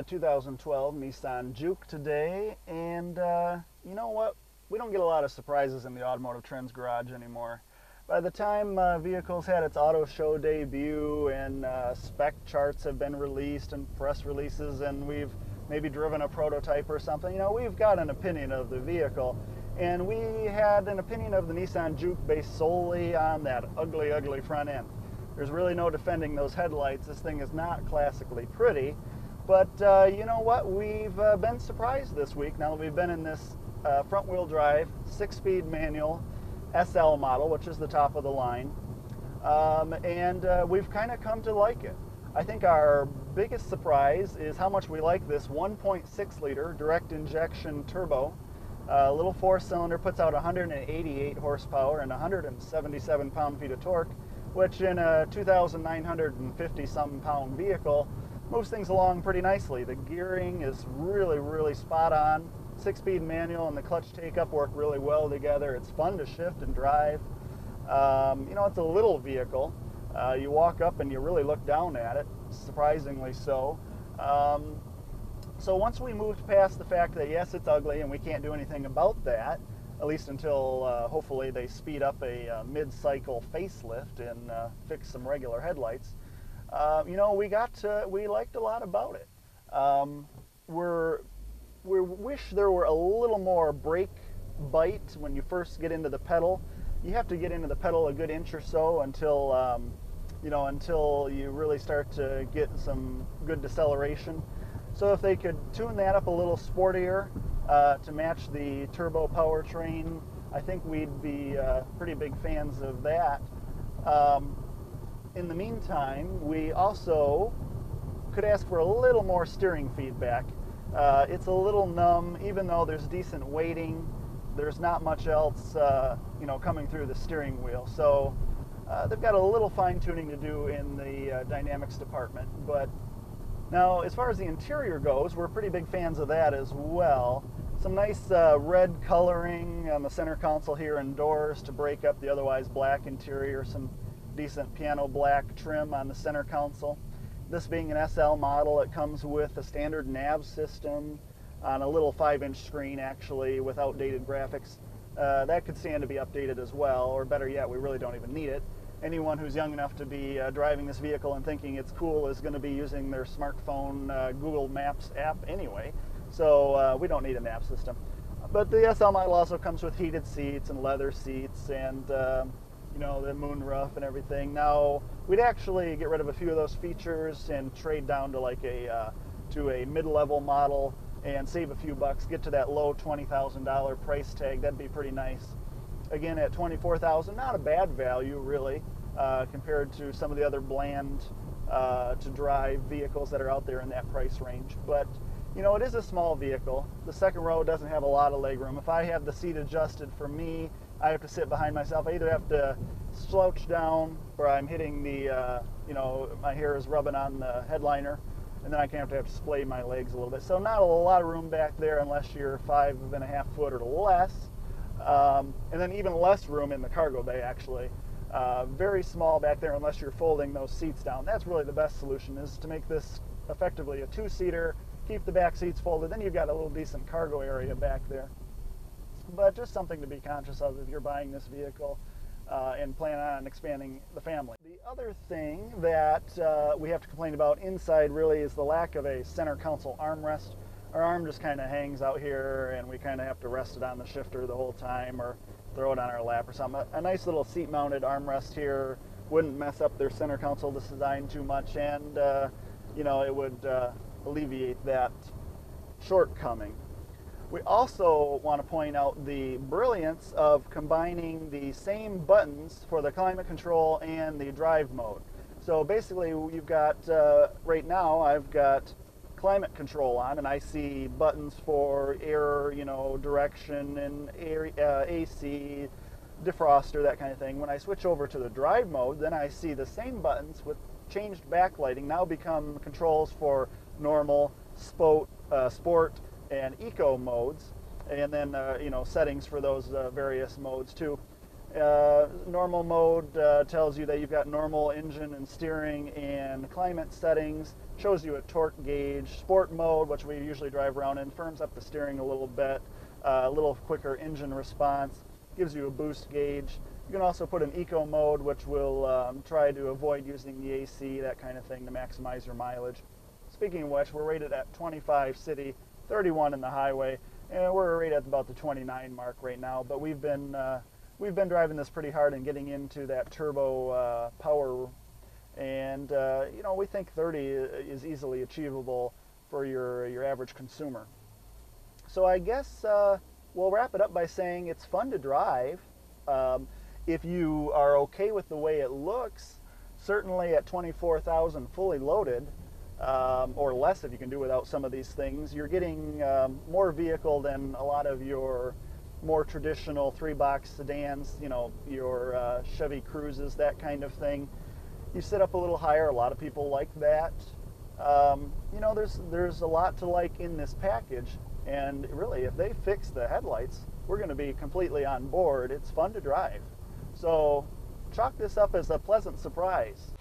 a 2012 Nissan Juke today, and you know what? We don't get a lot of surprises in the Automotive Trends garage anymore. By the time vehicles had its auto show debut and spec charts have been released and press releases, and we've maybe driven a prototype or something, you know, we've got an opinion of the vehicle. And we had an opinion of the Nissan Juke based solely on that ugly, ugly front end. There's really no defending those headlights. This thing is not classically pretty. But you know what? We've been surprised this week now that we've been in this front-wheel drive, 6-speed manual SL model, which is the top of the line. And we've kind of come to like it. I think our biggest surprise is how much we like this 1.6-liter direct injection turbo. Little 4-cylinder, puts out 188 horsepower and 177 pound-feet of torque, which in a 2,950-something pound vehicle moves things along pretty nicely. The gearing is really, really spot on. 6-speed manual and the clutch take-up work really well together. It's fun to shift and drive. You know, it's a little vehicle. You walk up and you really look down at it, surprisingly so. So once we moved past the fact that yes, it's ugly and we can't do anything about that, at least until hopefully they speed up a mid-cycle facelift and fix some regular headlights, you know, we liked a lot about it. We wish there were a little more brake bite when you first get into the pedal. You have to get into the pedal a good inch or so until you know, until you really start to get some good deceleration. So if they could tune that up a little sportier to match the turbo powertrain, I think we'd be pretty big fans of that. In the meantime, we also could ask for a little more steering feedback. It's a little numb, even though there's decent weighting. There's not much else, you know, coming through the steering wheel. So they've got a little fine-tuning to do in the dynamics department. But now, as far as the interior goes, we're pretty big fans of that as well. Some nice red coloring on the center console here and doors to break up the otherwise black interior. Some decent piano black trim on the center console. This being an SL model, it comes with a standard nav system on a little 5-inch screen, actually, with outdated graphics. That could stand to be updated as well, or better yet, we really don't even need it. Anyone who's young enough to be driving this vehicle and thinking it's cool is going to be using their smartphone Google Maps app anyway, so we don't need a nav system. But the SL model also comes with heated seats and leather seats and you know, the moonroof and everything. Now, we'd actually get rid of a few of those features and trade down to like a mid-level model and save a few bucks, get to that low $20,000 price tag. That'd be pretty nice. Again, at $24,000, not a bad value really, compared to some of the other bland to drive vehicles that are out there in that price range. But you know, it is a small vehicle. The second row doesn't have a lot of legroom. If I have the seat adjusted for me, I have to sit behind myself. I either have to slouch down where I'm hitting the, you know, my hair is rubbing on the headliner, and then I have to splay my legs a little bit. So not a lot of room back there unless you're 5.5 foot or less. And then even less room in the cargo bay, actually. Very small back there unless you're folding those seats down. That's really the best solution, is to make this effectively a 2-seater, keep the back seats folded, then you've got a little decent cargo area back there. But just something to be conscious of if you're buying this vehicle and plan on expanding the family. The other thing that we have to complain about inside really is the lack of a center console armrest. Our arm just kind of hangs out here and we kind of have to rest it on the shifter the whole time or throw it on our lap or something. A nice little seat mounted armrest here wouldn't mess up their center console design too much, and you know, it would alleviate that shortcoming. We also want to point out the brilliance of combining the same buttons for the climate control and the drive mode. So basically you've got, right now I've got climate control on, and I see buttons for air, you know, direction and air, AC, defroster, that kind of thing. When I switch over to the drive mode, then I see the same buttons with changed backlighting now become controls for normal, sport, and eco modes, and then you know, settings for those various modes too. Normal mode tells you that you've got normal engine and steering and climate settings, shows you a torque gauge. Sport mode, which we usually drive around in, firms up the steering a little bit, a little quicker engine response, gives you a boost gauge. You can also put an eco mode, which will try to avoid using the AC, that kind of thing, to maximize your mileage. Speaking of which, we're rated at 25 city, 31 in the highway, and we're rated at about the 29 mark right now, but we've been driving this pretty hard and getting into that turbo power, and you know, we think 30 is easily achievable for your average consumer. So I guess we'll wrap it up by saying it's fun to drive. If you are okay with the way it looks, certainly at 24,000 fully loaded, or less if you can do without some of these things, you're getting more vehicle than a lot of your more traditional 3-box sedans, you know, your Chevy Cruzes, that kind of thing. You sit up a little higher, a lot of people like that. You know, there's a lot to like in this package, and really, if they fix the headlights, we're going to be completely on board. It's fun to drive. So chalk this up as a pleasant surprise.